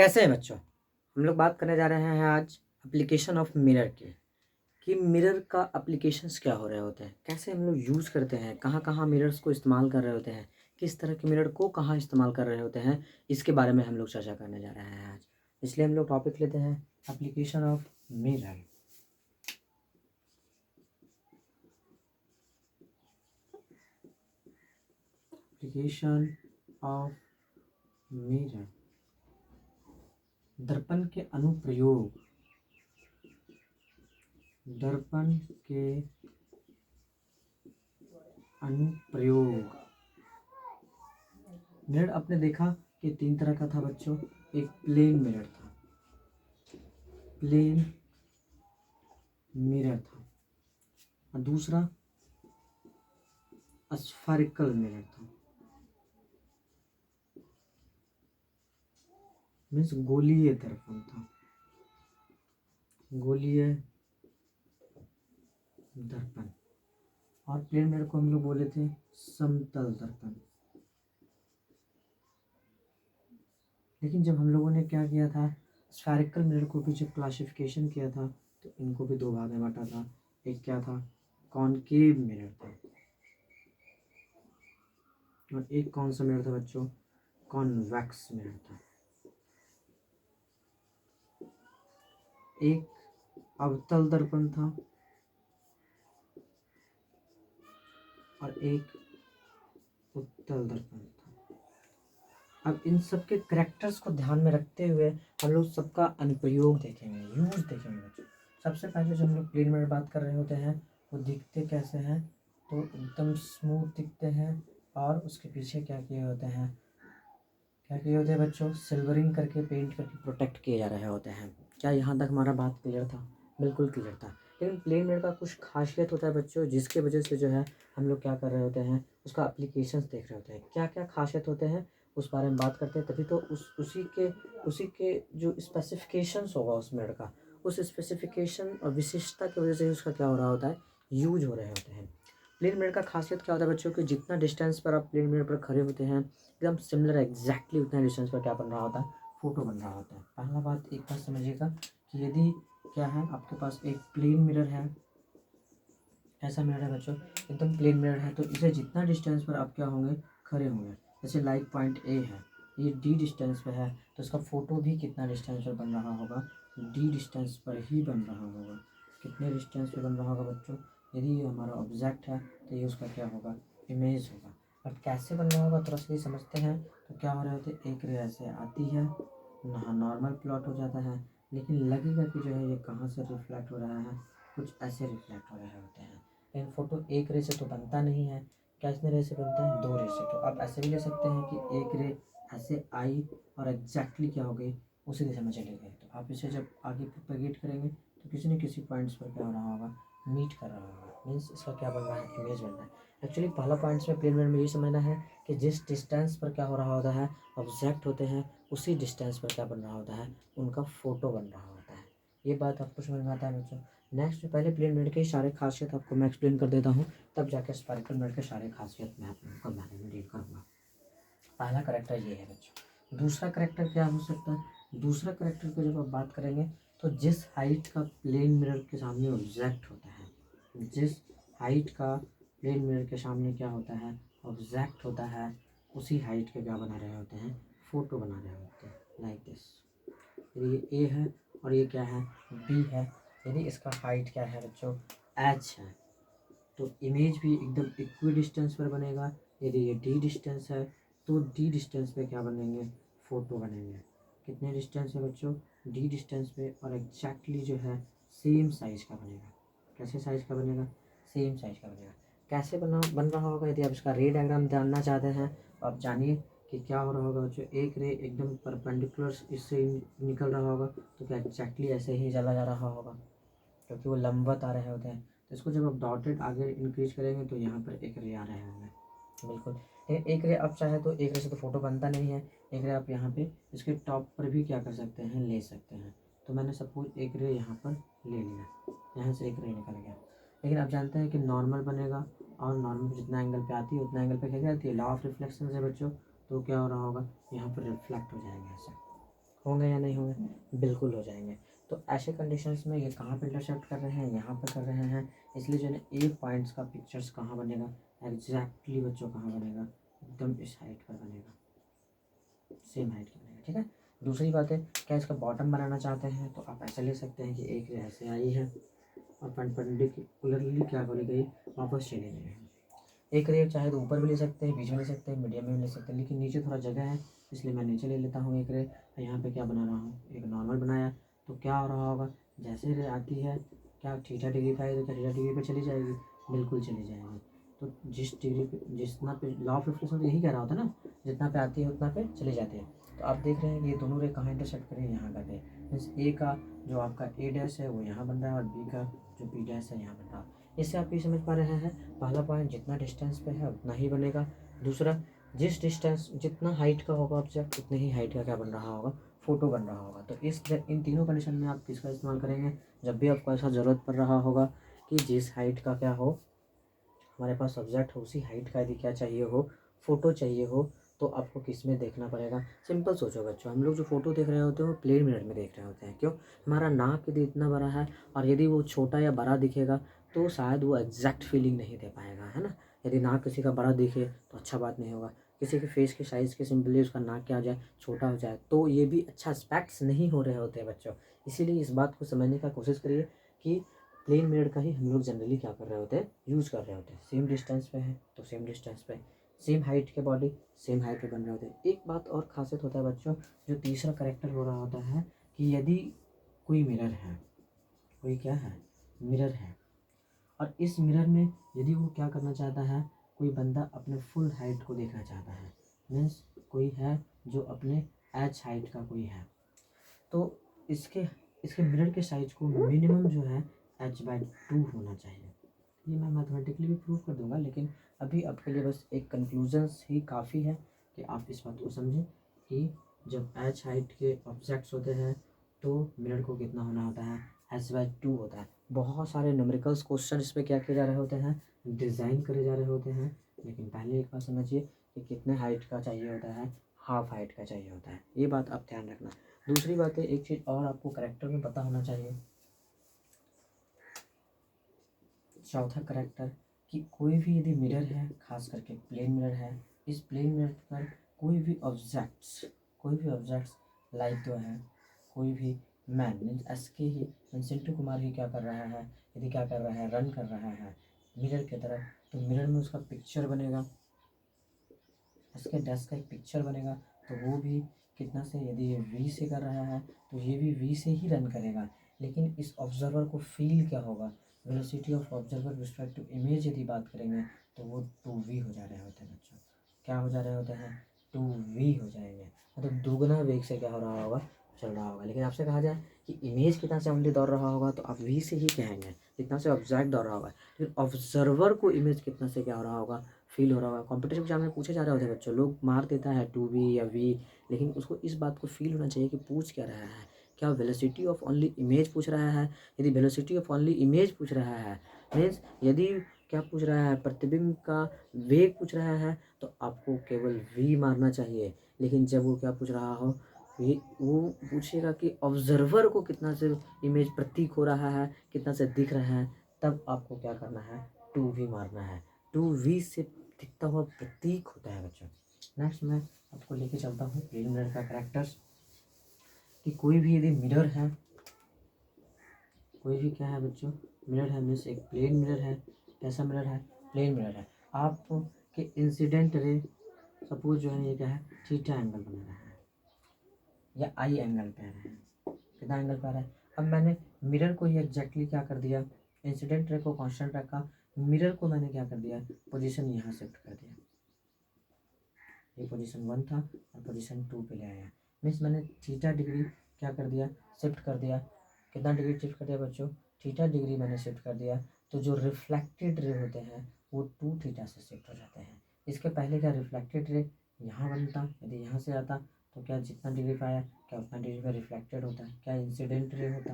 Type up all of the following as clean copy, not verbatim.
कैसे हैं बच्चों? हम लोग बात करने जा रहे हैं आज एप्लीकेशन ऑफ मिरर की, कि मिरर का एप्लीकेशंस क्या हो रहे होते हैं, कैसे हम लोग यूज़ करते हैं, कहाँ-कहाँ मिरर्स को इस्तेमाल कर रहे होते हैं, किस तरह के मिरर को कहाँ इस्तेमाल कर रहे होते हैं, इसके बारे में हम लोग चर्चा करने जा रहे हैं आज। इसलिए हम लोग टॉपिक लेते हैं application of mirror. Application of mirror, दर्पण के अनुप्रयोग। दर्पण के अनुप्रयोग। मिरर आपने देखा कि तीन तरह का था बच्चों। एक प्लेन मिरर था, प्लेन मिरर था, और दूसरा स्फेरिकल मिरर था, मीन्स गोलीय दर्पण था, गोलीय दर्पण। और प्लेन मिरर को हम लोग बोले थे समतल दर्पण। लेकिन जब हम लोगों ने क्या किया था, स्फेरिकल मिरर को भी जब क्लासिफिकेशन किया था तो इनको भी दो भाग में बांटा था। एक क्या था, कॉनकेव मिरर था, और एक कौन सा मिरर था बच्चों, कॉन्वेक्स मिरर था। एक अवतल दर्पण था और एक उत्तल दर्पण था। अब इन सब के करेक्टर्स को ध्यान में रखते हुए हम लोग सबका अनुप्रयोग देखेंगे, यूज देखेंगे बच्चों। सबसे पहले जो हम लोग प्लेन मिरर बात कर रहे होते हैं वो दिखते कैसे हैं, तो एकदम स्मूथ दिखते हैं, और उसके पीछे क्या किए होते हैं, क्या किए होते हैं बच्चों, सिल्वरिंग करके पेंट करके प्रोटेक्ट किए जा रहे होते हैं। क्या यहाँ तक हमारा बात क्लियर था? बिल्कुल क्लियर था। लेकिन प्लेन मिरर का कुछ खासियत होता है बच्चों, जिसके वजह से जो है हम लोग क्या कर रहे होते हैं, उसका एप्लीकेशंस देख रहे होते हैं। क्या क्या खासियत होते हैं उस बारे में बात करते हैं, तभी तो उसी के जो स्पेसिफिकेशंस होगा उस मिरर का, उस स्पेसिफिकेशन और विशिष्टता की वजह से उसका क्या हो रहा होता है, यूज हो रहे होते हैं। प्लेन मिरर का खासियत क्या होता है बच्चों, कि जितना डिस्टेंस पर आप प्लेन मिरर पर खड़े होते हैं एकदम सिमिलर एग्जैक्टली उतना डिस्टेंस पर क्या बन रहा होता है, फोटो बन रहा होता है। पहला बात एक बात समझिएगा कि यदि क्या है आपके पास एक प्लेन मिरर है, ऐसा मिरर है बच्चों, एकदम प्लेन मिरर है, तो इसे जितना डिस्टेंस पर आप क्या होंगे, खड़े होंगे। जैसे लाइक पॉइंट ए है, ये डी डिस्टेंस पे है, तो इसका फोटो भी कितना डिस्टेंस पर बन रहा होगा, डी डिस्टेंस पर ही बन रहा होगा। कितने डिस्टेंस पे बन रहा होगा बच्चों, यदि ये हमारा ऑब्जेक्ट है तो ये उसका क्या होगा, इमेज होगा। अब कैसे बन रहा होगा थोड़ा सा ये समझते हैं। तो क्या हो रहा होता है, एक रे ऐसे आती है, नॉर्मल प्लॉट हो जाता है, लेकिन लगेगा कि जो है ये कहाँ से रिफ्लेक्ट हो रहा है, कुछ ऐसे रिफ्लेक्ट हो रहे होते हैं। लेकिन फोटो एक रे से तो बनता नहीं है, कितने रे से बनता है, दो रे से। तो आप ऐसे भी ले सकते हैं कि एक रे ऐसे आई और एग्जैक्टली क्या हो गई, उसी दिशा में चली गई। तो आप इसे जब आगे प्रोपेगेट करेंगे तो किसी न किसी पॉइंट्स पर क्या हो रहा होगा, मीट कर रहा होगा, मीन्स इसका क्या बन रहा है, इमेज बन रहा है। एक्चुअली पहला पॉइंट्स में प्लेन में ये समझना है कि जिस डिस्टेंस पर क्या हो रहा होता है, ऑब्जेक्ट होते हैं, उसी डिस्टेंस पर क्या बन रहा होता है, उनका फोटो बन रहा होता है। ये बात आपको समझ में आता है बच्चों। नेक्स्ट पहले प्लेन मिरर के सारे खासियत आपको मैं एक्सप्लेन कर देता हूँ, तब जाकर स्फेरिकल मिरर के सारे खासियत मैं आप लोगों को बारे में डील करूँगा। पहला करेक्टर ये है बच्चों। दूसरा करेक्टर क्या हो सकता है, दूसरा करेक्टर को जब आप बात करेंगे तो जिस हाइट का प्लेन मिरर के सामने ऑब्जेक्ट होता है, जिस हाइट का प्लेन मिरर के सामने क्या होता है, ऑब्जेक्ट होता है, उसी हाइट के क्या बना रहे होते हैं, फोटो बना रहे होते हैं, लाइक दिस। यदि ये ए है और ये क्या है, बी है, यदि इसका हाइट क्या है बच्चों, एच है, तो इमेज भी एकदम इक्वी डिस्टेंस पर बनेगा। यदि ये डी डिस्टेंस है तो डी डिस्टेंस पे क्या बनेंगे, फोटो बनेंगे। कितने डिस्टेंस है बच्चों, डी डिस्टेंस पे, और एग्जैक्टली जो है सेम साइज का बनेगा। कैसे साइज का बनेगा, सेम साइज का बनेगा। कैसे बन रहा होगा, यदि आप इसका रे डायग्राम जानना चाहते हैं तो आप जानिए कि क्या हो रहा होगा बच्चों। एक रे एकदम परपेंडिकुलर इससे निकल रहा होगा, तो क्या एग्जैक्टली ऐसे ही चला जा रहा होगा, क्योंकि वो लंबवत आ रहे होते हैं। तो इसको जब आप डॉटेड आगे इंक्रीज करेंगे तो यहाँ पर एक रे आ रहे होंगे, बिल्कुल। एक रे आप चाहे तो एक रे से तो फोटो बनता नहीं है, एक रे आप यहाँ पे इसके टॉप पर भी क्या कर सकते हैं, ले सकते हैं। तो मैंने सपोज एक रे यहाँ पर ले लिया, यहाँ से एक रे निकल गया। लेकिन आप जानते हैं कि नॉर्मल बनेगा, और नॉर्मल जितना एंगल पे आती है उतना एंगल पे क्या जाती है, लॉ ऑफ रिफ्लेक्शन है बच्चों। तो क्या हो रहा होगा, यहाँ पर रिफ्लेक्ट हो जाएंगे ऐसे, होंगे या नहीं होंगे? बिल्कुल हो जाएंगे। तो ऐसे कंडीशंस में ये कहाँ पे इंटरसेक्ट कर रहे हैं? यहाँ पे कर रहे हैं। इसलिए जो है ना ए पॉइंट्स का पिक्चर्स कहाँ बनेगा एग्जैक्टली बच्चों, कहाँ बनेगा? एकदम इस हाइट पर बनेगा, सेम हाइट का बनेगा। ठीक है। दूसरी बात है, क्या इसका बॉटम बनाना चाहते हैं तो आप ऐसा ले सकते हैं कि एक ऐसे आई है और परपेंडिकुलरली क्या बनी गई, वापस चली गई है। एक रेट चाहे तो ऊपर भी ले सकते हैं, बीच में ले सकते हैं, मीडियम में भी ले सकते हैं, लेकिन नीचे थोड़ा जगह है इसलिए मैं नीचे ले लेता हूँ एक रे। यहाँ पे क्या बना रहा हूँ, एक नॉर्मल बनाया। तो क्या हो रहा होगा, जैसे रे आती है क्या थीटा डिग्री पे आई तो क्या थीटा डिग्री पे चली जाएगी? बिल्कुल चली जाएगी। तो जिस डिग्री पे, जितना पे लॉ ऑफ रिफ्लेक्शन तो यही कह रहा होता है ना, जितना पे आती है उतना पे चली जाती है। तो आप देख रहे हैं कि ये दोनों रे कहाँ इंटरसेक्ट करें, यहाँ करके। मीन्स ए का जो आपका ए डैश है वो यहाँ बन रहा है और बी का जो बी डैश है यहाँ बन रहा है। इससे आप ये समझ पा रहे हैं, पहला पॉइंट जितना डिस्टेंस पे है उतना ही बनेगा। दूसरा, जिस डिस्टेंस जितना हाइट का होगा ऑब्जेक्ट उतने ही हाइट का क्या बन रहा होगा, फोटो बन रहा होगा। तो इन तीनों कंडीशन में आप किसका इस्तेमाल करेंगे? जब भी आपको ऐसा ज़रूरत पड़ रहा होगा कि जिस हाइट का क्या हो, हमारे पास सब्जेक्ट हो, उसी हाइट का यदि क्या चाहिए हो, फ़ोटो चाहिए हो, तो आपको किस में देखना पड़ेगा? सिंपल सोचो बच्चों, हम लोग जो फ़ोटो देख रहे होते हैं वो प्लेन मिरर में देख रहे होते हैं। क्यों? हमारा नाक यदि इतना बड़ा है और यदि वो छोटा या बड़ा दिखेगा तो शायद वो एग्जैक्ट फीलिंग नहीं दे पाएगा, है ना। यदि नाक किसी का बड़ा दिखे तो अच्छा बात नहीं होगा, किसी के फेस के साइज़ के सिंपली उसका नाक क्या हो जाए, छोटा हो जाए, तो ये भी अच्छा एस्पेक्ट्स नहीं हो रहे होते हैं बच्चों। इसीलिए इस बात को समझने का कोशिश करिए कि प्लेन मिरर का ही हम लोग जनरली क्या कर रहे होते हैं, यूज़ कर रहे होते हैं। सेम डिस्टेंस पे है तो सेम डिस्टेंस पे, सेम हाइट के बॉडी सेम हाइट पे बन रहे होते हैं। एक बात और खासियत होता है बच्चों, जो तीसरा करेक्टर हो रहा होता है कि यदि कोई मिरर है, कोई क्या है, मिरर है, और इस मिरर में यदि वो क्या करना चाहता है, कोई बंदा अपने फुल हाइट को देखना चाहता है, मीन्स कोई है जो अपने एच हाइट का कोई है, तो इसके इसके मिरर के साइज को मिनिमम जो है h/2 होना चाहिए। ये मैं मैथमेटिकली भी प्रूव कर दूंगा, लेकिन अभी आपके लिए बस एक कंक्लूजन्स ही काफ़ी है कि आप इस बात को समझें कि जब h हाइट के ऑब्जेक्ट्स होते हैं तो मिरर को कितना होना होता है, h/2 होता है। बहुत सारे न्यूमेरिकल्स क्वेश्चन इस पर क्या किए जा रहे होते हैं, डिज़ाइन करे जा रहे होते हैं, लेकिन पहले एक बात समझिए कि कितने हाइट का चाहिए होता है, हाफ हाइट का चाहिए होता है। ये बात आप ध्यान रखना। दूसरी बात है, एक चीज़ और आपको करेक्टर में पता होना चाहिए, चौथा करेक्टर, कि कोई भी यदि मिरर है, खास करके प्लेन मिरर है, इस प्लेन मिरर पर कोई भी ऑब्जेक्ट्स लाइक जो है, कोई भी मैन मीन्स एस के ही सिंटू कुमार ही क्या कर रहा है, यदि क्या कर रहा है, रन कर रहा है मिरर की तरफ, तो मिरर में उसका पिक्चर बनेगा, इसके डैश का एक पिक्चर बनेगा। तो वो भी कितना से, यदि ये वी से कर रहा है तो ये भी वी से ही रन करेगा, लेकिन इस ऑब्जर्वर को फील क्या होगा, velocity of observer respect to image यदि बात करेंगे तो वो 2v हो जा रहे होते हैं बच्चों। क्या हो जा रहे होते हैं, 2v हो जाएंगे, मतलब दुगना वेग से क्या हो रहा होगा, चल रहा होगा। लेकिन आपसे कहा जाए कि इमेज कितना से ओनली दौड़ रहा होगा तो आप वी से ही कहेंगे, जितना से ऑब्जेक्ट दौड़ रहा होगा। लेकिन ऑब्जर्वर को इमेज कितना से क्या हो रहा होगा, फील हो रहा होगा। कॉम्पिटिटिव एग्जाम में पूछे जा रहे होते हैं बच्चों, लोग मार देता है 2v या v, लेकिन उसको इस बात को फील होना चाहिए कि पूछ क्या रहा है, क्या वेलोसिटी ऑफ ओनली इमेज पूछ रहा है। यदि वेलोसिटी ऑफ ओनली इमेज पूछ रहा है, मीन्स यदि क्या पूछ रहा है, प्रतिबिंब का वेग पूछ रहा है, तो आपको केवल v मारना चाहिए। लेकिन जब वो क्या पूछ रहा हो, वो पूछेगा कि ऑब्जर्वर को कितना से इमेज प्रतीक हो रहा है, कितना से दिख रहा है, तब आपको क्या करना है, 2v मारना है। 2v से दिखता हुआ प्रतीक होता है बच्चों। नेक्स्ट मैं आपको लेके चलता हूँ प्लेन मिरर का कैरेक्टर्स, कि कोई भी यदि मिरर है, कोई भी क्या है बच्चों, मिरर है, मीन्स एक प्लेन मिरर है। कैसा मिरर है, प्लेन मिरर है। आपके इंसिडेंट रे सपोज जो है ये क्या है, थीटा एंगल बना रहा है या आई एंगल पे आ रहा है, कितना एंगल पे आ रहा है। अब मैंने मिरर को ही एग्जैक्टली क्या कर दिया, इंसिडेंट रे को कांस्टेंट रखा, मिरर को मैंने क्या कर दिया, पोजीशन यहाँ शिफ्ट कर दिया, ये पोजीशन 1 था और पोजीशन 2 पे ले आया। मीन्स मैंने थीटा डिग्री क्या कर दिया, शिफ्ट कर दिया। कितना डिग्री शिफ्ट कर दिया बच्चों, थीटा डिग्री मैंने शिफ्ट कर दिया। तो जो रिफ्लेक्टेड रे होते हैं वो 2 थीटा से शिफ्ट हो जाते हैं। इसके पहले क्या रिफ्लेक्टेड रे यहाँ बनता, यदि यहाँ से आता तो क्या जितना डिग्री पे आया क्या उतना डिग्री पे रिफ्लेक्टेड होता, क्या इंसिडेंट रे होता,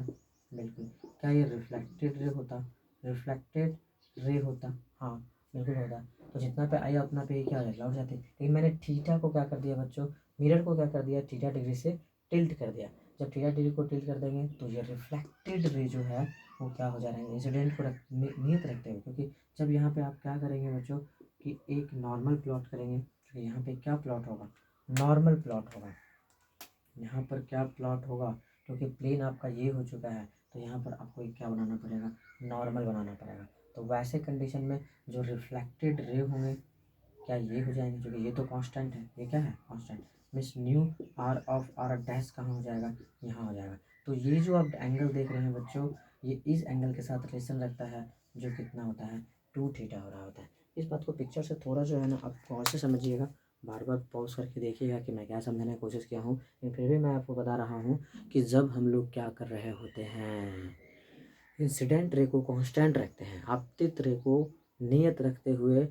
बिल्कुल। क्या ये रिफ्लेक्टेड रे होता, रिफ्लेक्टेड रे होता, हाँ बिल्कुल होता। तो जितना पे आया उतना पे ही क्या हो जाता, लौट जाते। लेकिन मैंने थीटा को क्या कर दिया बच्चों, मिरर को क्या कर दिया, थीटा डिग्री से टिल्ट कर दिया। जब थीटा डिग्री को टिल्ट कर देंगे तो ये रिफ्लेक्टेड रे जो है वो क्या हो जा रहा है, इंसिडेंट को नियत रखते हुए, क्योंकि जब यहाँ पे आप क्या करेंगे बच्चों कि एक नॉर्मल प्लॉट करेंगे तो यहाँ पे क्या प्लॉट होगा, नॉर्मल प्लॉट होगा। यहाँ पर क्या प्लॉट होगा, क्योंकि प्लेन आपका ये हो चुका है तो यहाँ पर आपको एक क्या बनाना पड़ेगा, नॉर्मल बनाना पड़ेगा। तो वैसे कंडीशन में जो रिफ्लेक्टेड रे होंगे क्या ये हो जाएंगे, क्योंकि ये तो कांस्टेंट है, ये क्या है constant, means new R of R dash कहाँ हो जाएगा, यहाँ हो जाएगा। तो ये जो आप एंगल देख रहे हैं बच्चों, ये इस एंगल के साथ रिलेशन रखता है जो कितना होता है 2 थीटा हो रहा होता है। इस बात को पिक्चर से थोड़ा जो है ना आप गौर से समझिएगा, बार बार पॉज करके देखिएगा कि मैं क्या समझाने की कोशिश किया हूँ, लेकिन फिर भी मैं आपको बता रहा हूँ कि जब हम लोग क्या कर रहे होते हैं, इंसिडेंट रे को कांस्टेंट रखते हैं, आपतित रे को नियत रखते हुए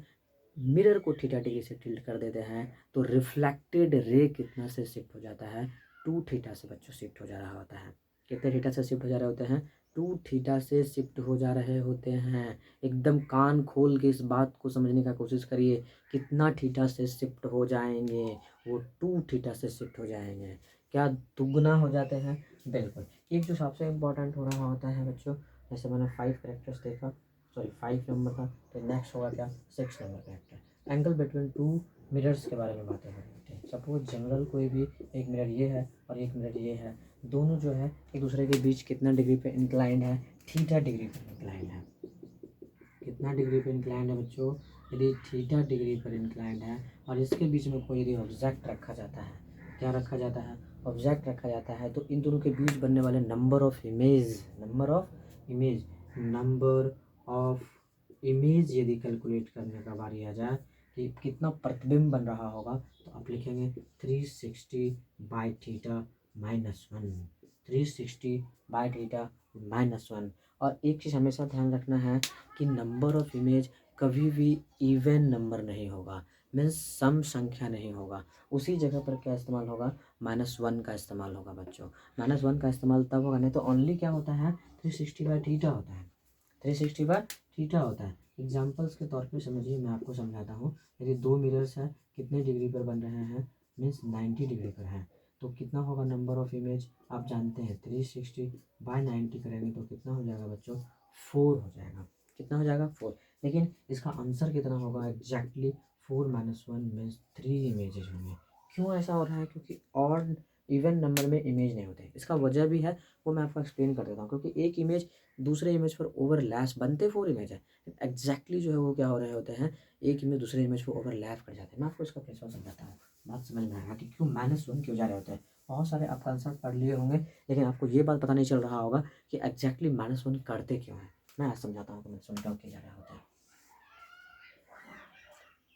मिरर को थीटा डिग्री से टिल्ट कर देते हैं, तो रिफ्लेक्टेड रे कितना से शिफ्ट हो जाता है, 2 थीटा से बच्चों शिफ्ट हो जा रहा होता है। कितने थीटा से शिफ्ट हो जा रहे होते हैं, 2 थीटा से शिफ्ट हो जा रहे होते हैं। एकदम कान खोल के इस बात को समझने का कोशिश करिए, कितना थीटा से शिफ्ट हो जाएंगे, वो 2 थीटा से शिफ्ट हो जाएंगे। क्या दुगना हो जाते हैं, बिल्कुल। एक जो सबसे इम्पोर्टेंट हो रहा होता है बच्चों, जैसे मैंने 5 करेक्टर्स देखा, सॉरी 5 नंबर था, तो नेक्स्ट होगा क्या 6 number character. Angle between 2 mirrors के बारे में बातें हो रही थी। सपोज जनरल कोई भी एक मिरर ये है और एक मिरर ये है, दोनों जो है एक दूसरे के बीच कितना डिग्री पे इंक्लाइंड है, थीटा डिग्री पर इंक्लाइंड है। कितना डिग्री पर इंक्लाइंड है बच्चों, यदि थीटा डिग्री पर इंक्लाइंड है और इसके बीच में कोई यदि ऑब्जेक्ट रखा जाता है, क्या रखा जाता है, ऑब्जेक्ट रखा जाता है, तो इन दोनों के बीच बनने वाले number of image, number of image यदि कैलकुलेट करने का बारी आ जाए कि कितना प्रतिबिंब बन रहा होगा, तो आप लिखेंगे 360 बाई थीटा -1, 360 बाई थीटा -1। और एक चीज़ हमेशा ध्यान रखना है कि नंबर ऑफ इमेज कभी भी इवन नंबर नहीं होगा, मीन्स सम संख्या नहीं होगा। उसी जगह पर क्या इस्तेमाल होगा, -1 का इस्तेमाल होगा बच्चों। -1 का इस्तेमाल तब होगा, नहीं तो ओनली क्या होता है 360 बाई थीटा होता है, 360 बाय थीटा होता है। एग्जाम्पल्स के तौर पे समझिए, मैं आपको समझाता हूँ। यदि 2 मिरर्स हैं, कितने डिग्री पर बन रहे हैं, मीन्स 90 डिग्री पर हैं, तो कितना होगा नंबर ऑफ इमेज, आप जानते हैं 360 बाय 90 करेंगे तो कितना हो जाएगा बच्चों, 4 हो जाएगा। कितना हो जाएगा, 4। लेकिन इसका आंसर कितना होगा, एग्जैक्टली 4 - 1 मीन्स 3 इमेजेस होंगे। क्यों ऐसा हो रहा है, क्योंकि और इवन नंबर में इमेज नहीं होते। इसका वजह भी है, वो मैं आपको एक्सप्लेन कर देता हूँ। क्योंकि एक इमेज दूसरे इमेज पर ओवरलैप, बनते 4 इमेज है, एग्जैक्टली जो है वो क्या हो रहे होते हैं, एक इमेज दूसरे इमेज पर ओवरलैप कर जाते हैं। मैं आपको इसका प्रिंसिपल समझाता हूँ, बात समझ में आएगा कि क्यों -1 क्यों जा रहे होते हैं। बहुत सारे आप कंसेप्ट पढ़ लिए होंगे, लेकिन आपको ये बात पता नहीं चल रहा होगा कि एग्जैक्टली -1 करते क्यों हैं। मैं आज समझाता हूँ कि -1 क्यों किया जा रहा होता है।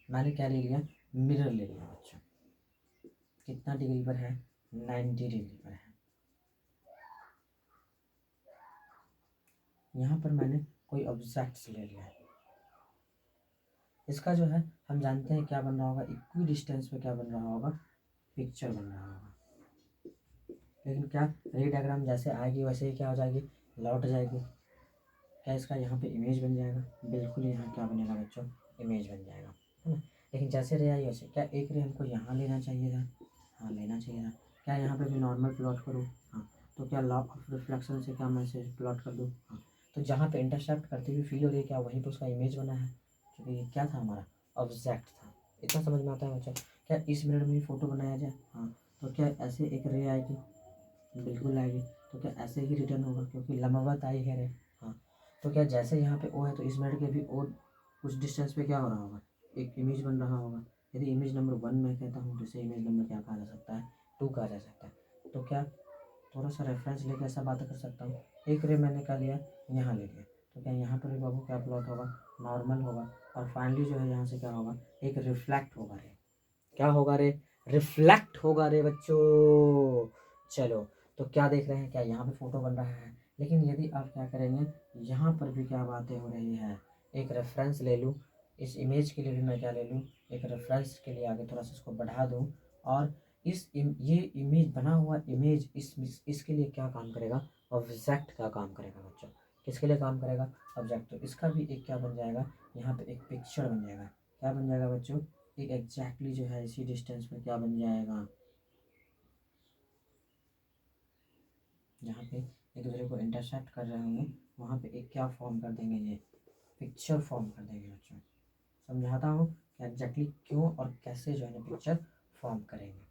मैंने क्या ले लिया, मिरर ले लिया बच्चों, कितना डिग्री पर है, 90 डिग्री पर है। यहाँ पर मैंने कोई ऑब्जेक्ट्स ले लिया है, इसका जो है हम जानते हैं क्या बन रहा होगा, इक्वी डिस्टेंस में क्या बन रहा होगा, पिक्चर बन रहा होगा। लेकिन क्या रे डायग्राम जैसे आएगी वैसे ही क्या हो जाएगी, लौट जाएगी। क्या इसका यहाँ पे इमेज बन जाएगा, बिल्कुल यहाँ क्या बनेगा बच्चों, इमेज बन जाएगा, है ना। लेकिन जैसे रे आई वैसे, क्या एक रे हमको यहाँ लेना चाहिए था, हाँ लेना चाहिए था। क्या यहाँ पे भी नॉर्मल प्लॉट करूँ, हाँ। तो क्या लॉ ऑफ रिफ्लेक्शन से क्या मैं इसे प्लॉट कर दूँ, हाँ। तो जहाँ पे इंटरसेप्ट करती हुई फील हो रही है, क्या वहीं पर उसका इमेज बना है, क्योंकि ये क्या था हमारा, ऑब्जेक्ट था। इतना समझ में आता है बच्चों। क्या इस मिनट में ही फ़ोटो बनाया जाए, हाँ। तो क्या ऐसे एक रे आएगी, बिल्कुल आएगी। तो क्या ऐसे ही रिटर्न होगा, क्योंकि लंबवत आई है रे, हाँ। तो क्या जैसे यहाँ पे ओ है तो इस मिनट के भी ओ कुछ डिस्टेंस पे क्या हो रहा होगा, एक इमेज बन रहा होगा। यदि इमेज नंबर 1 मैं कहता हूँ तो इसे इमेज नंबर क्या कहा जा सकता है, 2 कहा जा सकता है। तो क्या थोड़ा सा रेफरेंस लेकर ऐसा बात कर सकता हूँ, एक रे मैंने क्या लिया, यहाँ ले लिया, तो क्या यहाँ पर भी बाबू क्या प्लॉट होगा, नॉर्मल होगा। और फाइनली जो है यहाँ से क्या होगा, एक रिफ्लेक्ट होगा रे, क्या होगा रे, रिफ्लेक्ट होगा रे बच्चों। चलो, तो क्या देख रहे हैं, क्या यहाँ पे फोटो बन रहा है। लेकिन यदि आप क्या करेंगे, यहाँ पर भी क्या बातें हो रही है, एक रेफरेंस ले लूँ, इस इमेज के लिए भी मैं क्या ले लूँ, एक रेफरेंस के लिए आगे थोड़ा सा इसको बढ़ा दूँ, और ये इमेज बना हुआ इमेज इसके लिए क्या काम करेगा, ऑब्जेक्ट का काम करेगा बच्चों। किसके लिए काम करेगा, ऑब्जेक्ट। तो इसका भी एक क्या बन जाएगा, यहाँ पे एक पिक्चर बन जाएगा। क्या बन जाएगा बच्चों, एक एग्जैक्टली जो है इसी डिस्टेंस में क्या बन जाएगा, पे एक दूसरे को इंटरसेक्ट कर रहे होंगे, वहाँ पे एक क्या फॉर्म कर देंगे, ये पिक्चर फॉर्म कर देंगे बच्चों। समझाता हूँ कि एग्जैक्टली क्यों और कैसे जो है ना पिक्चर फॉर्म करेंगे।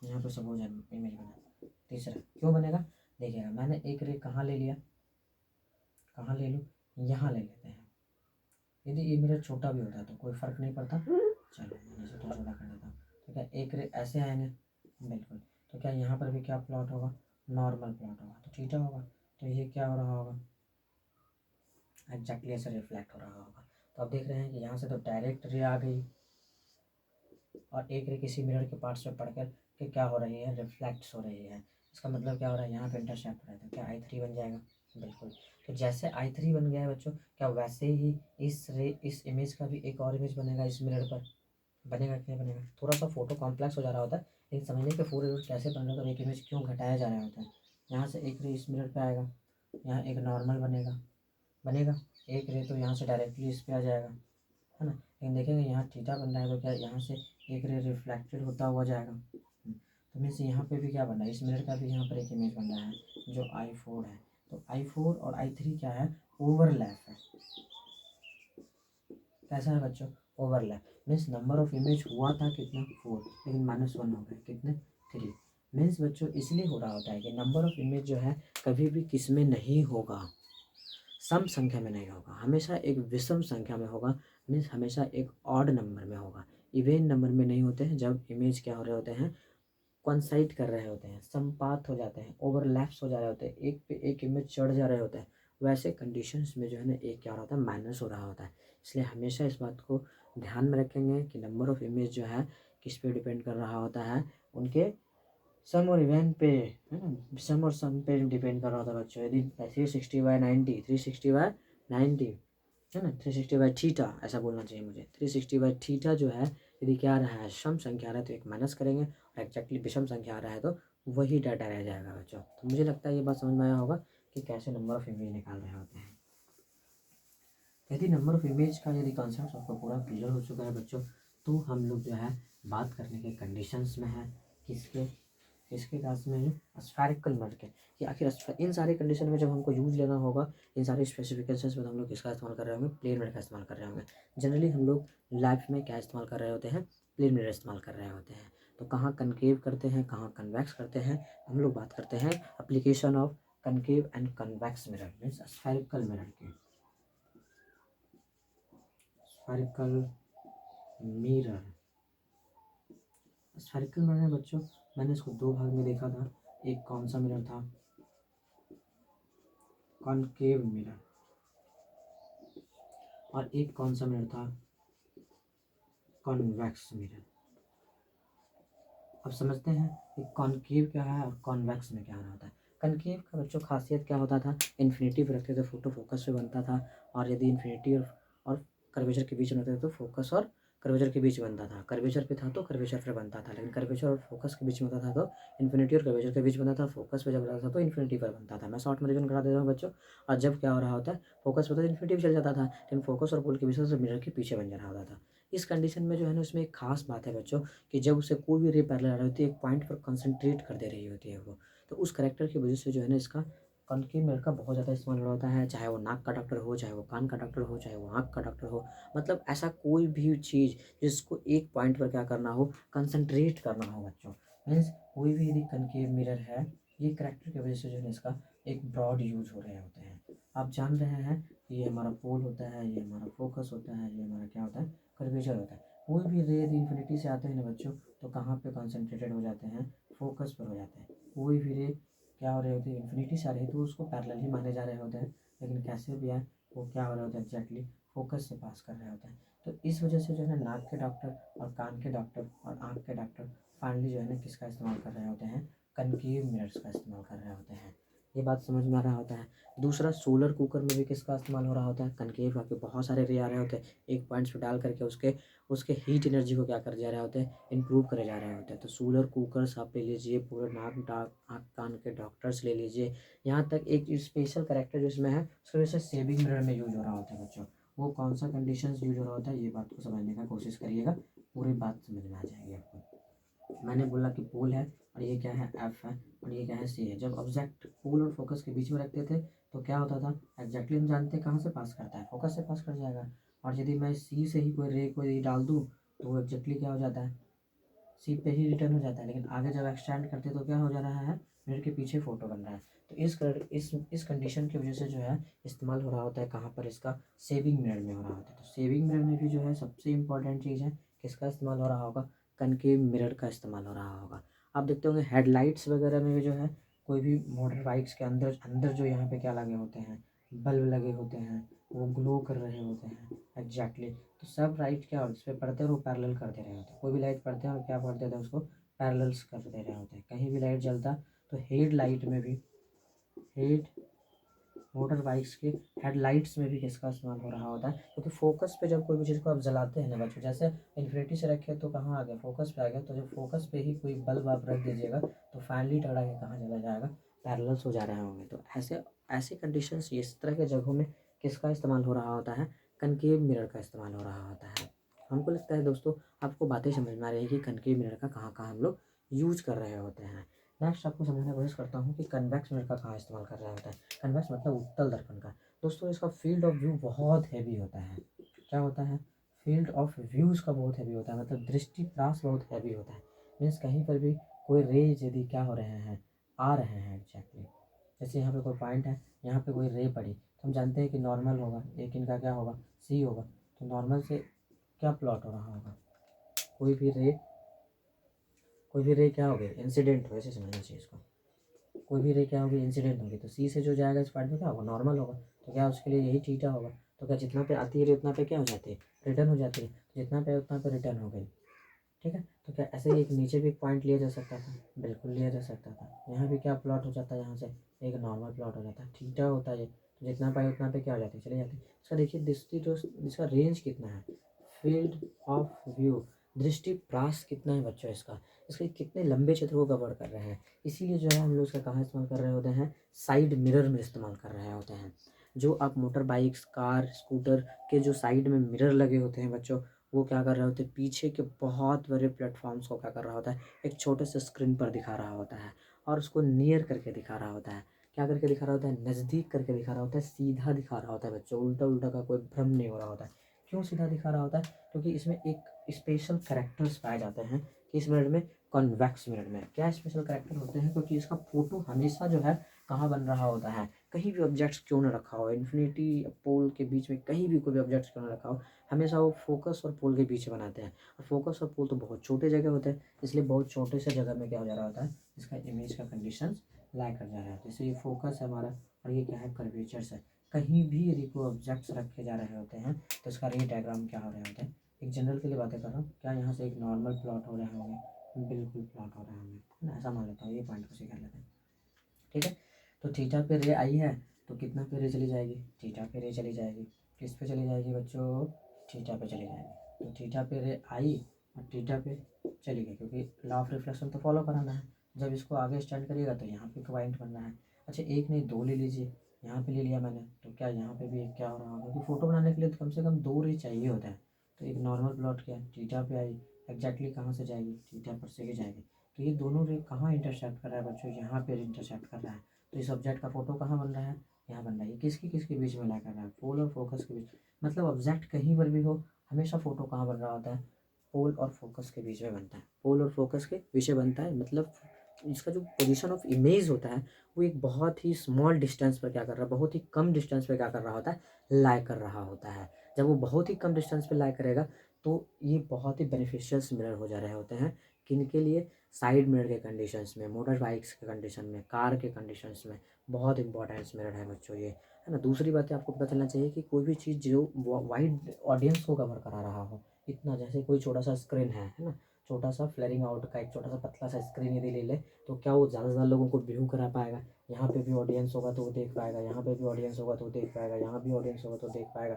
यहाँ पे सपोज इमेज बना। तीसरा क्यों बनेगा, देखिएगा मैंने एक रे कहाँ ले लिया, कहाँ ले लूँ, यहाँ ले लेते हैं। यदि ये मेरा छोटा भी होता तो कोई फ़र्क नहीं पड़ता, चलो मैंने इसे थोड़ा छोटा कर देता हूँ। तो क्या एक रे ऐसे आएंगे, बिल्कुल। तो क्या यहाँ पर भी क्या प्लॉट होगा, नॉर्मल प्लॉट होगा, तो थीटा होगा। तो ये क्या हो रहा होगा, एग्जैक्टली ऐसे रिफ्लेक्ट हो रहा होगा। तो आप देख रहे हैं कि यहाँ से तो डायरेक्ट रे आ गई, और एक रे किसी मिरर के पार्ट्स में पढ़कर के क्या हो रही है, रिफ्लेक्ट्स हो रही है। इसका मतलब क्या हो रहा है, यहाँ पे इंटरसेप्ट हो रहा है, तो क्या I3 बन जाएगा, बिल्कुल। तो जैसे I3 बन गया है बच्चों, क्या वैसे ही इस इमेज का भी एक और इमेज बनेगा इस मिरर पर, बनेगा क्या बनेगा। थोड़ा सा फोटो कॉम्प्लेक्स हो जा रहा होता है, लेकिन समझने के फोर कैसे बन रहा होता है, एक इमेज क्यों घटाया जा रहा होता है। यहाँ से एक रे इस मिरर पे आएगा, यहाँ एक नॉर्मल बनेगा एक रे तो यहाँ से डायरेक्टली इस पे आ जाएगा, है ना। लेकिन देखेंगे यहाँ थीटा बन रहा है, तो क्या यहाँ से एक रे रिफ्लेक्टेड होता हुआ जाएगा। तो मीन्स यहाँ पे भी क्या बन रहा है, इस मिरर का भी यहाँ पर एक इमेज बन रहा है जो I4 है। तो I4 और I3 क्या है, ओवरलैप है। कैसा है बच्चों, overlap. Means number of image हुआ था कितना, 4, लेकिन -1 हो गए कितने, 3। मीन्स बच्चों इसलिए हो रहा होता है कि नंबर ऑफ इमेज जो है कभी भी किस में नहीं होगा, सम संख्या में नहीं होगा, हमेशा एक विषम संख्या में होगा। मीन्स हमेशा एक ऑड नंबर में होगा, इवेन नंबर में नहीं होते हैं। जब इमेज क्या हो रहे होते हैं, कॉन्साइड कर रहे होते हैं, संपात हो जाते हैं, ओवरलैप्स हो जा रहे होते हैं, एक पे एक इमेज चढ़ जा रहे होते हैं, वैसे कंडीशंस में जो है ना एक क्या होता है, माइनस हो रहा होता है। इसलिए हमेशा इस बात को ध्यान में रखेंगे कि नंबर ऑफ इमेज जो है किस पे डिपेंड कर रहा होता है, उनके सम और इवेंट पे, है ना, सम और सम पे डिपेंड कर रहा होता है बच्चों। यदि 360/90, 360/90, है ना, 360/थीटा ऐसा बोलना चाहिए मुझे, 360/थीटा जो है यदि क्या आ रहा है, सम संख्या आ रहा है तो एक माइनस करेंगे, और एग्जैक्टली विषम संख्या आ रहा है तो वही डाटा रह जाएगा बच्चों। तो मुझे लगता है ये बात समझ में आया होगा कि कैसे नंबर ऑफ इमेज निकाल रहे होते हैं। यदि नंबर ऑफ इमेज का यदि कॉन्सेप्ट आपको पूरा क्लियर हो चुका है बच्चों, तो हम लोग जो है बात करने के कंडीशंस में है, किसके किसके क्लास में है, स्फेरिकल मिरर के। कि आखिर इन सारे कंडीशन में जब हमको यूज लेना होगा, इन सारे स्पेसिफिकेशंस में हम लोग किसका इस्तेमाल कर रहे होंगे, प्लेन मिरर का इस्तेमाल कर रहे होंगे। जनरली हम लोग लाइफ में क्या इस्तेमाल कर रहे होते हैं, प्लेन मिरर इस्तेमाल कर रहे होते हैं। तो कहाँ कनकेव करते हैं, कहाँ कन्वेक्स करते हैं, हम लोग बात करते हैं application of concave and convex mirror, means spherical mirror की। स्फेरिकल मिरर, स्फेरिकल मिरर बच्चों मैंने इसको दो भाग में देखा था। एक कौन सा मिरर था, कॉनकेव मिरर, और एक कौन सा मिरर था, कॉन्वेक्स मिरर। अब समझते हैं कि कॉनकेव क्या है और कॉन्वेक्स में क्या होता है। कनकेव का बच्चों खासियत क्या होता था, इन्फिनिटी पे रखते थे फोटो फोकस पे बनता था, और यदि इन्फिनिटी और कर्वेचर के बीच में रहते थे तो फोकस और कर्वेचर के बीच बनता था। कर्वेचर पे था तो कर्वेचर पे बनता था, लेकिन कर्वेचर और फोकस के बीच में होता था तो इन्फिनिटी और कर्वेचर के बीच बनता था। फोकस पे जब रहता था तो इन्फिनिटी पर बनता था। मैं शॉर्ट में रिवीजन करा देता हूँ बच्चों। और जब क्या हो रहा होता है, फोकस पे तो इन्फिनिटी पे चल जाता था, लेकिन फोकस और पोल के बीच से मिरर के पीछे बन जा रहा होता था। इस कंडीशन में जो है ना, उसमें एक खास बात है बच्चों कि जब उसे कोई भी रे पैरेलल आ रही होती है, एक पॉइंट पर कंसंट्रेट कर दे रही होती है वो, तो उस करेक्टर की वजह से जो है ना इसका कॉनकेव मिरर का बहुत ज़्यादा इस्तेमाल हो रहा होता है। चाहे वो नाक का डॉक्टर हो, चाहे वो कान का डॉक्टर हो, चाहे वो आँख का डॉक्टर हो, मतलब ऐसा कोई भी चीज़ जिसको एक पॉइंट पर क्या करना हो, कंसंट्रेट करना हो बच्चों। मीन्स कोई भी यदि कॉनकेव मिरर है, ये करेक्टर की वजह से जो है इसका एक ब्रॉड यूज हो रहे होते हैं। आप जान रहे हैं कि ये हमारा पोल होता है, ये हमारा फोकस होता है, ये हमारा क्या होता है, कर्वेचर होता है। कोई भी रे यदि इन्फिनिटी से आते हैं ना बच्चों, तो कहाँ पे कॉन्सेंट्रेटेड हो जाते हैं, फोकस पर हो जाते हैं। कोई भी रे क्या हो रहे होते हैं, इन्फिनिटी से आ रही है तो उसको पैरेलल ही माने जा रहे होते हैं, लेकिन कैसे भी आए वो क्या हो रहे होते हैं, एग्जैक्टली फोकस से पास कर रहे होते हैं। तो इस वजह से जो है नाक के डॉक्टर और कान के डॉक्टर और आँख के डॉक्टर फाइनली जो है ना किसका इस्तेमाल कर रहे होते हैं, कनकेव मिरर्स का इस्तेमाल कर रहे होते हैं। ये बात समझ में आ रहा होता है। दूसरा, सोलर कुकर में भी किसका इस्तेमाल हो रहा होता है, कनकेव का। बहुत सारे रे आ रहे होते हैं, एक पॉइंट्स पे डाल करके उसके उसके हीट एनर्जी को क्या कर जा रहे होते हैं, इम्प्रूव करे जा रहे होते हैं। तो सोलर कुकर्स आप ले लीजिए, पूरे आँख कान के डॉक्टर्स ले लीजिए। यहाँ तक एक स्पेशल करेक्टर जो इसमें है, उसकी वजह से सेविंग मिरर में यूज हो रहा होता है बच्चों। वो कौन सा कंडीशन यूज हो रहा होता है, ये बात को समझने का कोशिश करिएगा, पूरी बात समझ में आ जाएगी आपको। मैंने बोला कि पोल है और ये क्या है एफ है, और ये क्या है सी है। जब ऑब्जेक्ट पोल और फोकस के बीच में रखते थे तो क्या होता था, एग्जैक्टली हम जानते हैं कहाँ से पास करता है, फोकस से पास कर जाएगा। और यदि मैं सी से ही कोई डाल दूँ तो वो एग्जैक्टली क्या हो जाता है, सी पे ही रिटर्न हो जाता है। लेकिन आगे जब एक्सटेंड करते हैं तो क्या हो जा रहा है, मिरर के पीछे फोटो बन रहा है। तो इस कंडीशन की वजह से जो है इस्तेमाल हो रहा होता है कहाँ पर, इसका सेविंग मिरर में हो रहा होता है। तो सेविंग मिरर में भी जो है सबसे इम्पॉर्टेंट चीज़ है किसका इस्तेमाल हो रहा होगा, कनकेव मिरर का इस्तेमाल हो रहा होगा। आप देखते होंगे हेडलाइट्स वगैरह में भी जो है कोई भी मोटर बाइक्स के अंदर अंदर जो यहाँ पे क्या लगे होते हैं, बल्ब लगे होते हैं, वो ग्लो कर रहे होते हैं एग्जैक्टली। तो सब लाइट क्या इस पर पड़ते हैं और वो पैरेलल कर दे रहे होते हैं। कोई भी लाइट पड़ते हैं और क्या कर देते हैं, उसको पैरेलल्स कर दे रहे होते हैं। कहीं भी लाइट जलता तो हेड लाइट में भी, हेड मोटर बाइक्स के हेडलाइट्स में भी किसका इस्तेमाल हो रहा होता है, क्योंकि फोकस पे जब कोई भी चीज़ को आप जलाते हैं ना बच्चों, जैसे इन्फिनिटी से रखे तो कहाँ आ गया, फोकस पे आ गया। तो जब फोकस पे ही कोई बल्ब आप रख दीजिएगा तो फाइनली टकरा के कहाँ चला जाएगा, पैरेलल्स हो जा रहे होंगे। तो ऐसे ऐसे कंडीशंस, इस तरह के जगहों में किसका इस्तेमाल हो रहा होता है, कनकेव मिरर का इस्तेमाल हो रहा होता है। हमको लगता है दोस्तों आपको बातें समझ में आ रही है कि कनकेव मिरर का कहाँ कहाँ हम लोग यूज कर रहे होते हैं। नेक्स्ट आपको समझने की कोशिश करता हूँ कि कन्वेक्स मिरर का कहाँ इस्तेमाल कर रहा होता है। कन्वेक्स मतलब उत्तल दर्पण का। दोस्तों इसका फील्ड ऑफ व्यू बहुत हैवी होता है। क्या होता है, फील्ड ऑफ व्यूज़ का बहुत हैवी होता है, मतलब दृष्टि प्रास बहुत हैवी होता है। मीन्स कहीं पर भी कोई रेज यदि क्या हो रहे हैं, आ रहे हैं एग्जैक्टली, जैसे यहाँ पे कोई पॉइंट है, यहाँ पे कोई रे पड़ी तो हम जानते हैं कि नॉर्मल होगा, एक इनका क्या होगा, सी होगा। तो नॉर्मल से क्या प्लॉट हो रहा होगा, कोई भी रे क्या हो गई, इंसिडेंट हो, ऐसे समझना चाहिए इसको। कोई भी रे क्या होगी, इंसिडेंट होगी। तो सी से जो जाएगा इस पॉइंट में क्या होगा, नॉर्मल होगा। तो क्या उसके लिए यही थीटा होगा। तो क्या जितना पे आती है रे उतना पे क्या हो जाती है, रिटर्न हो जाती है। जितना पे उतना पे रिटर्न हो गई। ठीक है। तो क्या ऐसे ही एक नीचे भी एक पॉइंट लिया जा सकता था, बिल्कुल लिया जा सकता था। यहाँ भी क्या प्लॉट हो जाता है, यहाँ से एक नॉर्मल प्लॉट हो जाता है, थीटा होता है ये। तो जितना पाए उतना पे क्या हो जाती है, चले जाती है। इसका देखिए दृष्टि जो इसका रेंज कितना है, फील्ड ऑफ व्यू, दृष्टि प्रास कितना है बच्चों इसका, इसके कितने लंबे क्षेत्र को कवर कर रहे हैं। इसीलिए जो है हम लोग इसका कहाँ इस्तेमाल कर रहे होते हैं, साइड मिरर में इस्तेमाल कर रहे होते हैं। जो आप मोटर बाइक्स, कार, स्कूटर के जो साइड में मिरर लगे होते हैं बच्चों, वो क्या कर रहे होते हैं, पीछे के बहुत बड़े प्लेटफॉर्म्स को क्या कर रहा होता है, एक छोटे से स्क्रीन पर दिखा रहा होता है। और उसको नियर करके दिखा रहा होता है। क्या करके दिखा रहा होता है, नज़दीक करके दिखा रहा होता है, सीधा दिखा रहा होता है बच्चों, उल्टा उल्टा का कोई भ्रम नहीं हो रहा होता है। क्यों सीधा दिखा रहा होता है, क्योंकि इसमें एक स्पेशल करेक्टर्स पाए जाते हैं कि इस मिरर में, कॉन्वेक्स मिरर में क्या स्पेशल करेक्टर होते हैं, क्योंकि इसका फोटो हमेशा जो है कहाँ बन रहा होता है, कहीं भी ऑब्जेक्ट्स क्यों ना रखा हो, इन्फिनिटी पोल के बीच में कहीं भी कोई भी ऑब्जेक्ट्स क्यों ना रखा हो, हमेशा वो फोकस और पोल के बीच बनाते हैं। और फोकस और पोल तो बहुत छोटे जगह होते हैं, इसलिए बहुत छोटे से जगह में क्या हो जा रहा होता है, इसका इमेज का कंडीशन लाई कर जा रहा है। जैसे ये फोकस है हमारा, और ये क्या है, कर्वेचर्स है। कहीं भी यदि कोई ऑब्जेक्ट्स रखे जा रहे होते हैं तो इसका रे डायग्राम क्या हो रहे होते हैं। एक जनरल के लिए बातें कर रहा हूँ, क्या यहाँ से एक नॉर्मल प्लॉट हो रहे होंगे, बिल्कुल प्लॉट हो रहे होंगे, है ना, ऐसा मान लेता हूँ, ये पॉइंट को कर लेते हैं। ठीक है। तो थीटा पे रे आई है तो कितना पे रे चली जाएगी, थीटा पे रे चली जाएगी। किस पे चली जाएगी बच्चों, थीटा पे चली जाएगी। तो थीटा पे रे आई और थीटा पे चली गई, क्योंकि लॉ ऑफ रिफ्लेक्शन तो फॉलो कराना है। जब इसको आगे स्टैंड करिएगा तो यहाँ पे पॉइंट बनना है। अच्छा एक नहीं दो ले लीजिए, यहाँ पे ले लिया मैंने, तो क्या यहाँ पे भी एक क्या हो रहा होगा, क्योंकि फोटो बनाने के लिए तो कम से कम दो रे चाहिए होता है। तो एक नॉर्मल प्लॉट क्या थीटा पे आई, एग्जैक्टली कहाँ से जाएगी, थीटा पर से ही जाएगी। तो ये दोनों रे कहाँ इंटरसेक्ट कर रहा है बच्चों, यहाँ पे इंटरसेक्ट कर रहा है। तो इस ऑब्जेक्ट का फोटो कहाँ बन रहा है, यहाँ बन रहा है। ये किसकी किसके बीच में ला कर रहा है, पोल और फोकस के बीच। मतलब ऑब्जेक्ट कहीं पर भी हो, हमेशा फोटो कहाँ बन रहा होता है, पोल और फोकस के बीच में बनता है, पोल और फोकस के बीच में बनता है। मतलब इसका जो पोजीशन ऑफ इमेज होता है वो एक बहुत ही स्मॉल डिस्टेंस पर क्या कर रहा है, बहुत ही कम डिस्टेंस पर क्या कर रहा होता है, लाई कर रहा होता है। जब वो बहुत ही कम डिस्टेंस पे लाई करेगा तो ये बहुत ही बेनिफिशियल्स मिरर हो जा रहे होते हैं। किनके लिए, साइड मिरर के कंडीशंस में, मोटर बाइक्स के कंडीशन में, कार के कंडीशंस में बहुत इंपॉर्टेंस मिरर है बच्चों ये, है ना। दूसरी बात है, आपको पता चलना चाहिए कि कोई भी चीज़ जो वाइड ऑडियंस को कवर करा रहा हो, इतना जैसे कोई छोटा सा स्क्रीन है ना, छोटा सा फ्लेयरिंग आउट का एक छोटा सा पतला सा स्क्रीन यदि ले ले तो क्या वो ज़्यादा से ज़्यादा लोगों को व्यू करा पाएगा। यहाँ पे भी ऑडियंस होगा तो वो देख पाएगा, यहाँ पे भी ऑडियंस होगा तो वो देख पाएगा, यहाँ भी ऑडियंस होगा तो देख पाएगा।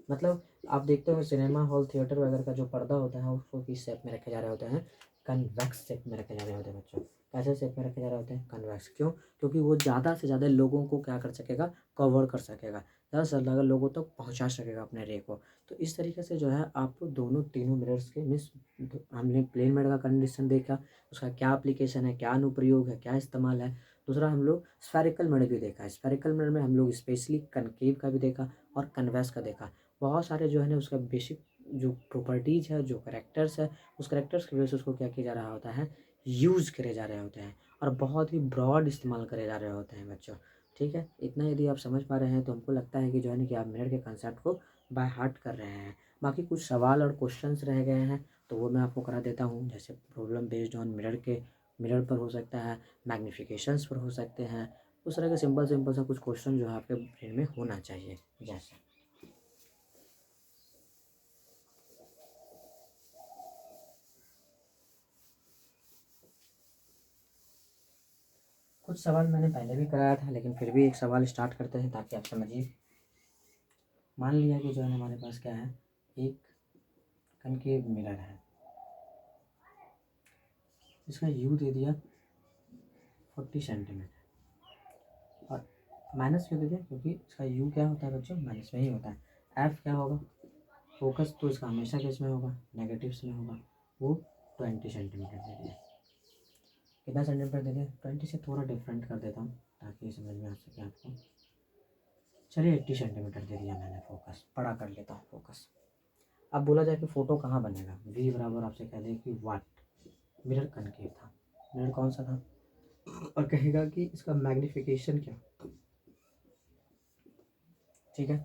मतलब आप देखते हो सिनेमा हॉल, थिएटर वगैरह का जो पर्दा होता है उसको किस शेप में रखे जा रहे होते हैं, कन्वेक्स शेप में रखे जा रहे होते हैं बच्चों। कैसे शेप में रखे जा रहे होते हैं, कन्वेक्स। क्यों, क्योंकि वो ज़्यादा से ज़्यादा लोगों को क्या कर सकेगा, कवर कर सकेगा। 10 अलग अलग लोगों तक पहुंचा सकेगा अपने रे को। तो इस तरीके से जो है आप दोनों तीनों मिरर्स के मीन्स हमने प्लेन मिरर का कंडीशन देखा, उसका क्या एप्लीकेशन है, क्या अनुप्रयोग है, क्या इस्तेमाल है। दूसरा हम लोग स्फेरिकल मिरर भी देखा है। स्फेरिकल मिरर में हम लोग स्पेशली कनकेव का भी देखा और कन्वेक्स का देखा। बहुत सारे जो है ना उसका बेसिक जो प्रॉपर्टीज़ है, जो करेक्टर्स है, उस करेक्टर्स की वजह से उसको क्या किया जा रहा होता है, यूज़ करे जा रहे होते हैं और बहुत ही ब्रॉड इस्तेमाल करे जा रहे होते हैं बच्चों। ठीक है, इतना यदि आप समझ पा रहे हैं तो हमको लगता है कि जो है ना कि आप मिरर के कंसेप्ट को बाय हार्ट कर रहे हैं। बाकी कुछ सवाल और क्वेश्चंस रह गए हैं तो वो मैं आपको करा देता हूँ। जैसे प्रॉब्लम बेस्ड ऑन मिरर पर हो सकता है, मैग्निफिकेशंस पर हो सकते हैं। उस तरह के सिंपल सिंपल सा कुछ क्वेश्चन जो है आपके ब्रेन में होना चाहिए। जैसे कुछ सवाल मैंने पहले भी कराया था लेकिन फिर भी एक सवाल स्टार्ट करते हैं ताकि आप समझिए। मान लिया कि जो है हमारे पास क्या है, एक कनकेव मिरर है, इसका यू दे दिया 40 सेंटीमीटर और माइनस क्यों दे दिया, क्योंकि इसका यू क्या होता है बच्चों, माइनस में ही होता है। एफ क्या होगा, फोकस तो इसका हमेशा किस में होगा, नेगेटिव्स में होगा, वो 20 सेंटीमीटर दे दिया। कितना सेंटीमीटर दे दिया, 20 से थोड़ा डिफरेंट कर देता हूँ ताकि समझ में आ सके आपको। चलिए 80 सेंटीमीटर दे दिया मैंने, फोकस बड़ा कर लेता हूँ फोकस। अब बोला जाए कि फ़ोटो कहाँ बनेगा, v बराबर आपसे कह दे कि वाट, मिरर कनकेव था, मिरर कौन सा था, और कहेगा कि इसका मैग्निफिकेशन क्या। ठीक है,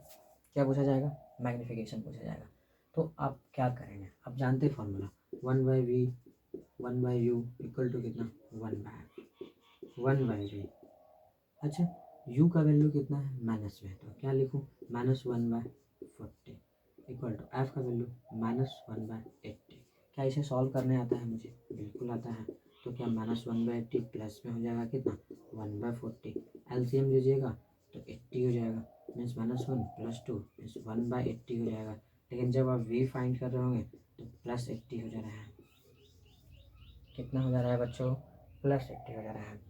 क्या पूछा जाएगा, मैग्निफिकेशन पूछा जाएगा। तो आप क्या करेंगे, आप जानते हैं formula 1/v 1/u equal to कितना 1/v। अच्छा, u का वैल्यू कितना है, माइनस में, तो क्या लिखूँ, -1/40 इक्वल टू एफ का वैल्यू -1/80। क्या इसे सॉल्व करने आता है मुझे, बिल्कुल आता है। तो क्या -1/80 प्लस में हो जाएगा कितना 1/40, एलसीएम लीजिएगा तो 80 हो जाएगा, मीन्स -1 + 2 मीन्स 1/80 हो जाएगा। लेकिन जब आप v फाइंड कर रहे होंगे तो +80 हो जा रहा है। कितना हो जा रहा है बच्चों, +80 हो जा रहा है।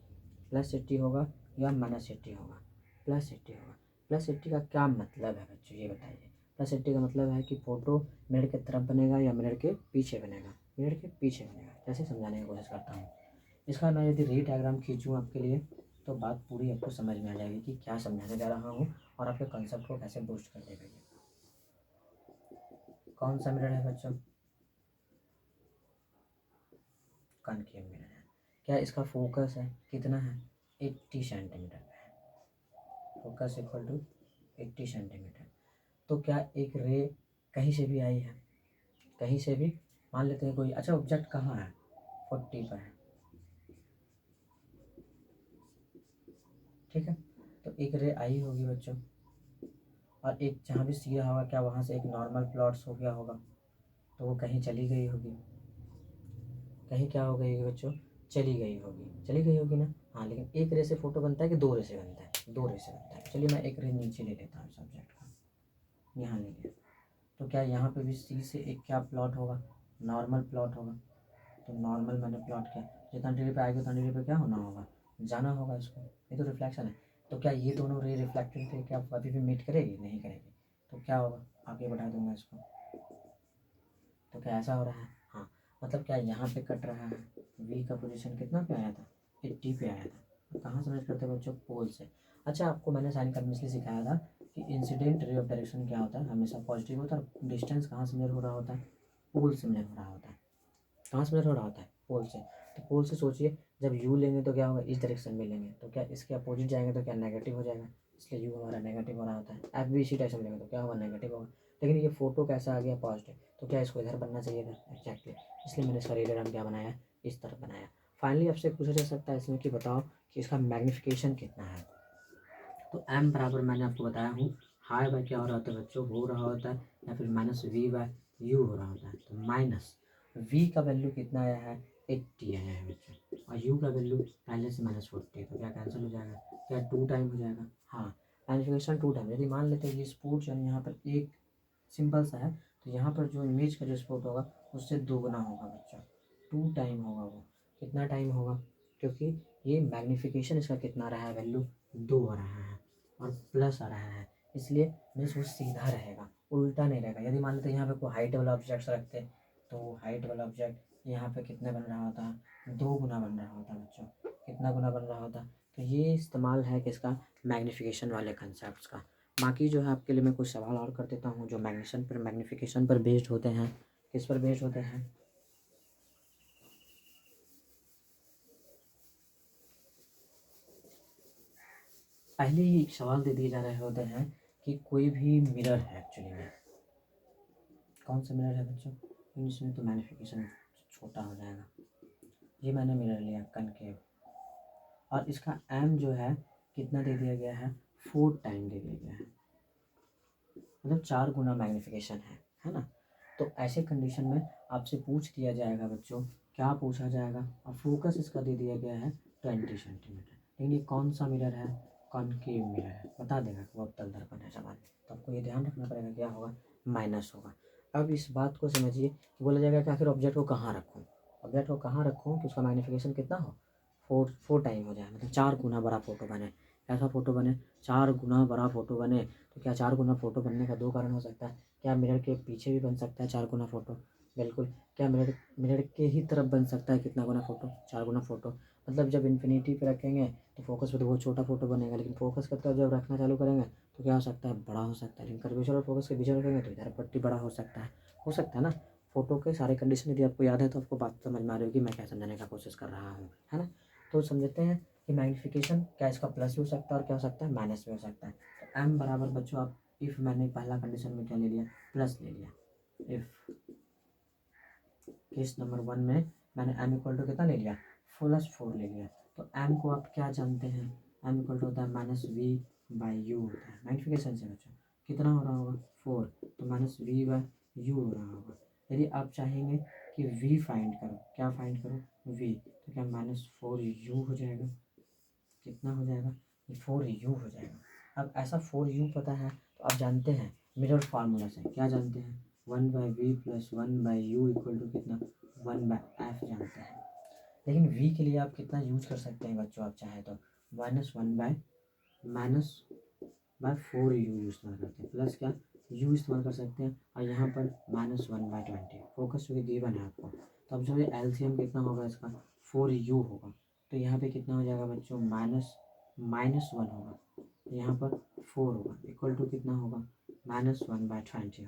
+80 होगा या -80 होगा, +80 होगा। +80 का क्या मतलब है बच्चों, ये बताइए। +80 का मतलब है कि फ़ोटो मिरर के तरफ बनेगा या मिरर के पीछे बनेगा, मिरर के पीछे बनेगा। कैसे समझाने की कोशिश करता हूँ, इसका मैं यदि रे डायग्राम खींचूँ आपके लिए तो बात पूरी आपको समझ में आ जाएगी कि क्या समझाने जा रहा हूँ और आपके कंसेप्ट को कैसे बूस्ट कर देगा ये। कौन सा मिरर है बच्चों, कॉनकेव मिरर है। क्या इसका फोकस है कितना है, 80 सेंटीमीटर पे है, फोकस इक्वल टू 80 सेंटीमीटर। तो क्या एक रे कहीं से भी आई है, कहीं से भी, मान लेते हैं कोई, अच्छा ऑब्जेक्ट कहाँ है, 40 पर है, ठीक है। तो एक रे आई होगी बच्चों और एक जहाँ भी सी रहा होगा, क्या वहाँ से एक नॉर्मल प्लॉट्स हो गया होगा, तो वो कहीं चली गई होगी, कहीं क्या हो गई होगी बच्चों, चली गई होगी ना। हाँ, लेकिन एक रे से फोटो बनता है कि दो रे से बनता है, दो रे से बनता है। चलिए मैं एक रे नीचे ले लेता हूँ सब्जेक्ट का, यहाँ ले लिया। तो क्या यहाँ पे भी सी से एक क्या प्लॉट होगा, नॉर्मल प्लॉट होगा। तो नॉर्मल मैंने प्लॉट किया, जितना डिग्री पे आएगा उतना डिग्री पे क्या होना होगा, जाना होगा इसको। ये तो रिफ्लेक्शन है। तो क्या ये दोनों रे रिफ्लेक्टेड थे, क्या कभी भी मीट करेगी, नहीं करेगी। तो क्या होगा, आगे बढ़ा दूंगा इसको, तो क्या ऐसा हो रहा है, हाँ। मतलब क्या यहाँ पे कट रहा है, वी का पोजीशन कितना पे आया था, 80 पे आया था। तो कहाँ से मेजर करते हैं बच्चों, पोल से। अच्छा, आपको मैंने साइन करने इसलिए सिखाया था कि इंसिडेंट रे ऑफ डायरेक्शन क्या होता है, हमेशा पॉजिटिव होता है। डिस्टेंस कहाँ से मेजर हो रहा होता है, पोल से मेजर हो रहा होता है। कहाँ से मेजर हो रहा होता है, पोल से। तो पोल से सोचिए, जब यू लेंगे तो क्या होगा, इस डायरेक्शन में लेंगे तो क्या इसके अपोजिट जाएंगे तो क्या नेगेटिव हो जाएगा, इसलिए यू हमारा नेगेटिव हो रहा होता है। एफ भी इसी डायरेक्शन में लेंगे तो क्या होगा, नेगेटिव होगा। लेकिन ये फोटो कैसा आ गया, पॉजिटिव, तो क्या इसको इधर बनना चाहिए था, एक्जैक्टली। इसलिए मैंने इसका रेडियन क्या बनाया, इस तरफ बनाया। फाइनली आपसे पूछा जा सकता है इसमें कि बताओ कि इसका मैग्नीफिकेशन कितना है। तो एम बराबर मैंने आपको बताया हूँ, हाई बाय क्या हो रहा होता है बच्चों, हो रहा होता है, या फिर -v/u हो रहा होता है। तो माइनस v का वैल्यू कितना आया है, 80 आया है बच्चों, और u का वैल्यू पहले से -40, तो क्या कैंसिल हो जाएगा, क्या 2 टाइम हो जाएगा, हाँ। Magnification 2 time. यदि मान लेते हैं ये स्पोर्ट जो है यहाँ पर एक सिंपल सा है, तो यहाँ पर जो इमेज का जो स्पोर्ट होगा उससे दोगुना होगा बच्चा, 2 टाइम होगा वो। कितना टाइम होगा, क्योंकि ये मैग्नीफिकेशन इसका कितना आ रहा है, वैल्यू 2 आ रहा है और प्लस आ रहा है, इसलिए मीन्स वो सीधा रहेगा, उल्टा नहीं रहेगा। यदि मान लेते यहाँ पे कोई हाइट वाला ऑब्जेक्ट रखते तो हाइट वाला ऑब्जेक्ट यहाँ पे कितने बन रहा होता, 2 गुना बन रहा होता बच्चों, कितना गुना बन रहा होता। तो ये इस्तेमाल है किसका, मैग्नीफिकेशन वाले कंसेप्ट का। बाकी जो है आपके लिए मैं कुछ सवाल और कर देता हूँ जो मैग्नीफिकेशन पर बेस्ड होते हैं। किस पर बेस्ड होते हैं, पहले ही एक सवाल दे दिए जा रहे होते हैं कि कोई भी मिरर है, एक्चुअली में कौन सा मिरर है बच्चों, इसमें तो मैग्नीफिकेशन छोटा हो जाएगा। ये मैंने मिरर लिया कनकेव, और इसका एम जो है कितना दे दिया गया है, 4 टाइम दे दिया गया है, मतलब 4 गुना मैग्नीफिकेशन है ना। तो ऐसे कंडीशन में आपसे पूछ दिया जाएगा बच्चों, क्या पूछा जाएगा, और फोकस इसका दे दिया गया है 20 सेंटीमीटर। लेकिन ये कौन सा मिरर है, कॉनकेव मिरर है, बता देगा कि वो अवतल दर्पण है समान। तो आपको ये ध्यान रखना पड़ेगा, क्या होगा, माइनस होगा। अब इस बात को समझिए कि बोला जाएगा कि आखिर ऑब्जेक्ट को कहाँ रखूँ, ऑब्जेक्ट को कहाँ रखूँ कि उसका मैग्नीफिकेशन कितना हो, 4 टाइम हो जाए, मतलब 4 गुना बड़ा फोटो बने। ऐसा फोटो बने 4 गुना बड़ा फोटो बने। तो क्या 4 गुना फोटो बनने का 2 कारण हो सकता है, क्या मिरर के पीछे भी बन सकता है 4 गुना फोटो, बिल्कुल। क्या मिरर के ही तरफ बन सकता है कितना गुना फोटो, 4 गुना फोटो। मतलब जब इन्फिनिटी पे रखेंगे तो फोकस पे तो बहुत छोटा फोटो बनेगा, लेकिन फोकस की तरफ जब रखना चालू करेंगे तो क्या हो सकता है, बड़ा हो सकता है। लेकिन कर्वेचर और फोकस के बीच में रखेंगे तो इधर पट्टी बड़ा हो सकता है ना। फोटो के सारे कंडीशन यदि आपको याद है तो आपको बात समझ में आ रही होगी मैं क्या समझाने का कोशिश कर रहा हूँ, है ना। तो समझते हैं कि मैग्नीफिकेशन क्या इसका प्लस भी हो सकता है और क्या हो सकता है, माइनस भी हो सकता है। तो एम बराबर बच्चों, आप इफ़ मैंने पहला कंडीशन में क्या ले लिया, प्लस ले लिया। इफ़ केस नंबर 1 में मैंने एम इक्वल टू कितना ले लिया, +4 ले लिया। तो एम को आप क्या जानते हैं, एम इक्वल टू होता है -v/u होता है मैग्नीफिकेशन से बच्चों। कितना हो रहा होगा, 4, तो -v/u हो रहा होगा। यदि आप चाहेंगे कि v फाइंड करो, क्या फाइंड करो, v, तो क्या -4u हो जाएगा, कितना हो जाएगा, 4u हो जाएगा। अब ऐसा 4u पता है तो आप जानते हैं मिरर फार्मूला से, क्या जानते हैं, 1/v + 1/u इक्वल टू कितना, 1/f जानते हैं। लेकिन v के लिए आप कितना यूज कर सकते हैं बच्चों, आप चाहे तो -4u इस्तेमाल करते हैं, प्लस क्या u इस्तेमाल कर सकते हैं, और यहाँ पर -1/20 फोकस चूँकि गिवन है आपको। तो अब जो ये एलसीएम कितना होगा इसका, 4u होगा। तो यहाँ पे कितना हो जाएगा बच्चों, -1 होगा, यहाँ पर 4 होगा, इक्वल टू कितना होगा, -1/20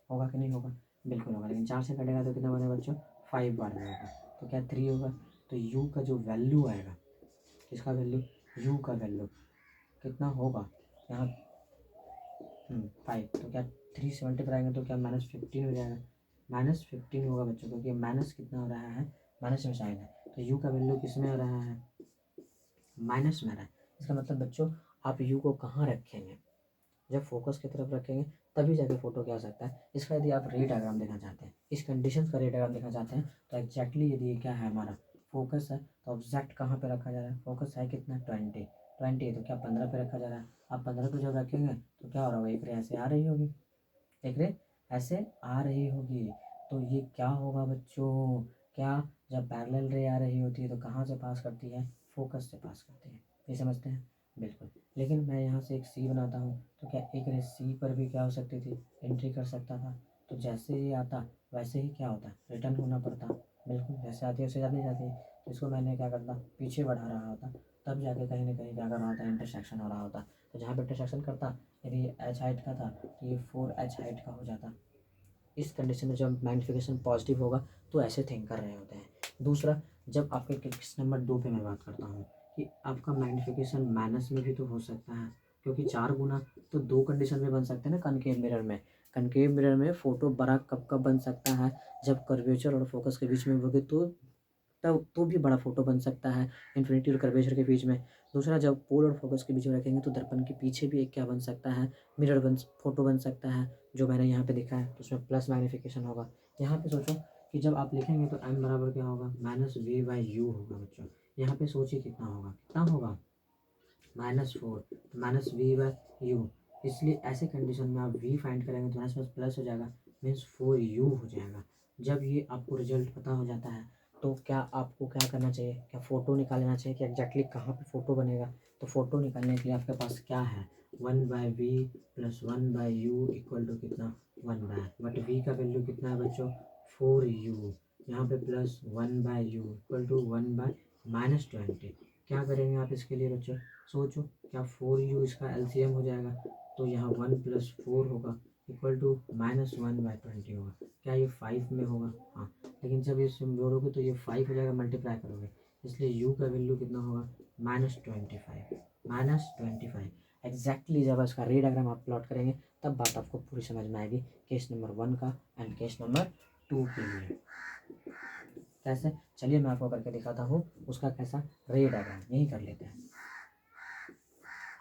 होगा कि नहीं होगा, बिल्कुल होगा। लेकिन 4 से कटेगा तो कितना बनेगा बच्चों, 5 बार में होगा, तो क्या 3 होगा। तो u का जो वैल्यू आएगा, किसका वैल्यू, u का वैल्यू कितना होगा यहाँ, 5, तो क्या 3 से मल्टीप्लाई आएंगे तो क्या -15 हो जाएगा, -15 होगा बच्चों, क्योंकि माइनस कितना हो रहा है, माइनस में साइन है। तो u का वैल्यू किस में आ रहा है, माइनस में आ रहा है। इसका मतलब बच्चों आप u को कहाँ रखेंगे, जब फोकस की तरफ रखेंगे तभी जाके फोटो क्या आ सकता है। इसका यदि आप रे डायग्राम देखना चाहते हैं, इस कंडीशन का रे डायग्राम देखना चाहते हैं, तो एग्जैक्टली यदि ये क्या है हमारा फोकस है, तो एग्जैक्ट कहाँ पे रखा जा रहा है, फोकस है कितना 20, तो क्या 15 पे रखा जा रहा है। आप 15 पे जब रखेंगे तो क्या हो रहा होगा, एक रे ऐसे आ रही होगी, एक रे ऐसे आ रही होगी। तो ये क्या होगा बच्चों, क्या जब पैरेलल रे आ रही होती है तो कहाँ से पास करती है, फोकस से पास करती है, ये समझते हैं, बिल्कुल। लेकिन मैं यहाँ से एक सी बनाता हूँ तो क्या एक रे सी पर भी क्या हो सकती थी, एंट्री कर सकता था। तो जैसे ही आता वैसे ही क्या होता, रिटर्न होना पड़ता, बिल्कुल जैसे आती है वैसे नहीं जाती। तो इसको मैंने क्या करता, पीछे बढ़ा रहा होता, तब जाके कहीं ना कहीं क्या कर रहा होता, इंटरसेक्शन हो रहा होता। तो जहाँ पर इंटरसेक्शन करता, यदि ये एच हाइट का था तो ये 4h हाइट का हो जाता। इस कंडीशन में जब मैग्नीफिकेशन पॉजिटिव होगा तो ऐसे थिंक कर रहे होते हैं। दूसरा, जब आपके केस नंबर 2 पे मैं बात करता हूँ कि आपका मैग्नीफिकेशन माइनस में भी तो हो सकता है, क्योंकि 4 गुना तो 2 कंडीशन में बन सकते हैं ना। कनकेव मिरर में, कनकेव मिरर में फोटो बड़ा कब कब बन सकता है, जब कर्वेचर और फोकस के बीच में होगी तब तो भी बड़ा फोटो बन सकता है, इन्फिनिटी और कर्वेचर के बीच में। दूसरा, जब पोल और फोकस के बीच में रखेंगे तो दर्पण के पीछे भी एक क्या बन सकता है, मिरर फोटो बन सकता है, जो मैंने यहाँ पे लिखा है, तो उसमें प्लस मैग्नीफिकेशन होगा। यहाँ पे सोचो कि जब आप लिखेंगे तो m बराबर क्या होगा, -v/u होगा बच्चों। यहाँ पे सोचिए कितना होगा, कितना होगा, -4, -v/u। इसलिए ऐसे कंडीशन में आप v फाइंड करेंगे तो हमारे पास प्लस हो जाएगा, मीन्स 4u हो जाएगा। जब ये आपको रिजल्ट पता हो जाता है तो क्या आपको क्या करना चाहिए, क्या फ़ोटो निकाल लेना चाहिए कि एग्जैक्टली कहाँ पे फ़ोटो बनेगा। तो फ़ोटो निकालने के लिए आपके पास क्या है, 1/v plus 1/u equal to कितना 1/, बट v का वैल्यू कितना है बच्चों 4u, यहाँ पे प्लस 1/u इक्वल टू 1/-20। क्या करेंगे आप इसके लिए बच्चों, सोचो, क्या 4u इसका एलसीएम हो जाएगा, तो यहाँ 1 + 4 होगा इक्वल टू -1/20 होगा। क्या ये 5 में होगा, हाँ, लेकिन जब ये सिम जोड़ोगे तो ये 5 हो जाएगा, मल्टीप्लाई करोगे, इसलिए u का वैल्यू कितना होगा -25। एग्जैक्टली जब इसका रे डायग्राम आप प्लॉट करेंगे तब बात आपको पूरी समझ में आएगी केस नंबर 1 का एंड केस नंबर 2 के लिए। कैसे, चलिए मैं आपको करके दिखाता हूँ उसका कैसा रे डायग्राम, यही कर लेते हैं।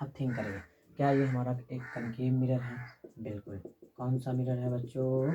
अब थिंक करिए, क्या ये हमारा एक कनकेव मिरर है, बिल्कुल। कौन सा मिरर है बच्चों,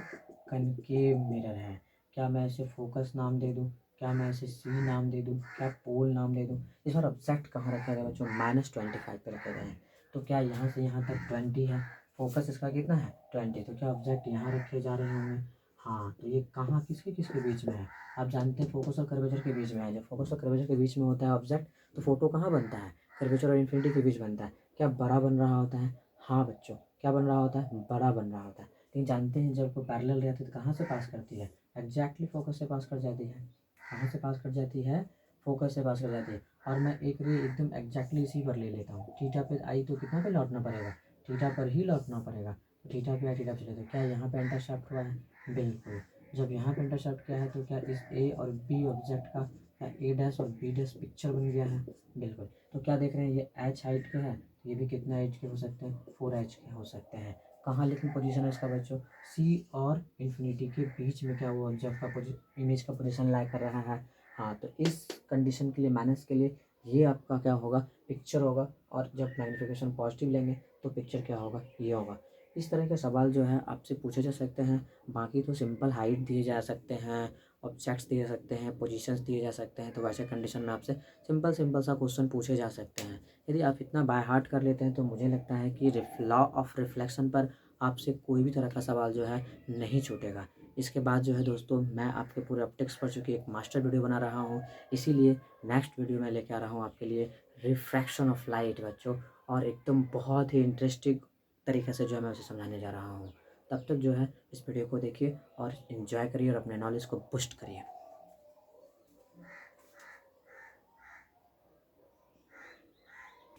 कनकेव मिरर है। क्या मैं इसे फोकस नाम दे दूँ, क्या मैं इसे सी नाम दे दूँ, क्या पोल नाम दे दूँ। इस बार ऑब्जेक्ट कहाँ रखा गया बच्चों, -25 पे रखे गए हैं। तो क्या यहाँ से यहाँ तक 20 है, फोकस इसका कितना है 20, तो क्या ऑब्जेक्ट यहाँ रखे जा रहे होंगे, हाँ। तो ये कहाँ किसके किसके बीच में है, आप जानते हैं फोकस और कर्वेचर के बीच में है। जब फोकस और कर्वेचर के बीच में होता है ऑब्जेक्ट, तो फोटो कहाँ बनता है, कर्वेचर और इन्फिनिटी के बीच बनता है। क्या बड़ा बन रहा होता है, हाँ बच्चों, क्या बन रहा होता है, बड़ा बन रहा होता है। लेकिन जानते हैं जब वो पैरेलल रहती है तो कहाँ से पास करती है, एग्जैक्टली फोकस से पास कर जाती है। कहाँ से पास कर जाती है, फोकस से पास कर जाती है। और मैं एक रे एकदम एग्जैक्टली इसी पर ले लेता हूँ, थीटा पे आई तो कितना पे लौटना पड़ेगा, थीटा पर ही लौटना पड़ेगा। तो थीटा पे या थीटा पे चले, तो क्या यहाँ पे इंटरसेप्ट हुआ है, बिल्कुल। जब यहाँ पे इंटरसेप्ट किया है तो क्या इस ए और बी ऑब्जेक्ट का ए डैश और बी डैश पिक्चर बन गया है, बिल्कुल। तो क्या देख रहे हैं, ये एच हाइट के हैं, ये भी कितना एच के हो सकते हैं, 4h के हो सकते हैं। कहाँ लेकिन पोजीशन है इसका बच्चों, सी और इन्फिनिटी के बीच में क्या वो ऑब्जेक्ट का इमेज का पोजीशन लाई कर रहा है, हाँ। तो इस कंडीशन के लिए, माइनस के लिए, ये आपका क्या होगा, पिक्चर होगा। और जब मैग्नीफिकेशन पॉजिटिव लेंगे तो पिक्चर क्या होगा, ये होगा। इस तरह के सवाल जो है आपसे पूछे जा सकते हैं। बाकी तो सिंपल हाइट दिए जा सकते हैं, ऑब्जेक्ट्स दिए जा सकते हैं, पोजीशंस दिए जा सकते हैं। तो वैसे कंडीशन में आपसे सिंपल सिंपल सा क्वेश्चन पूछे जा सकते हैं। यदि आप इतना बाय हार्ट कर लेते हैं तो मुझे लगता है कि लॉ ऑफ रिफ्लेक्शन पर आपसे कोई भी तरह का सवाल जो है नहीं छूटेगा। इसके बाद जो है दोस्तों, मैं आपके पूरे ऑप्टिक्स पर चूँकि एक मास्टर वीडियो बना रहा हूँ, इसीलिए नेक्स्ट वीडियो में लेके आ रहा हूँ आपके लिए रिफ्रैक्शन ऑफ लाइट बच्चों। और एकदम बहुत ही इंटरेस्टिंग तरीके से जो है मैं उसे समझाने जा रहा हूँ। तब तक जो है इस वीडियो को देखिए और इन्जॉय करिए और अपने नॉलेज को बूस्ट करिए।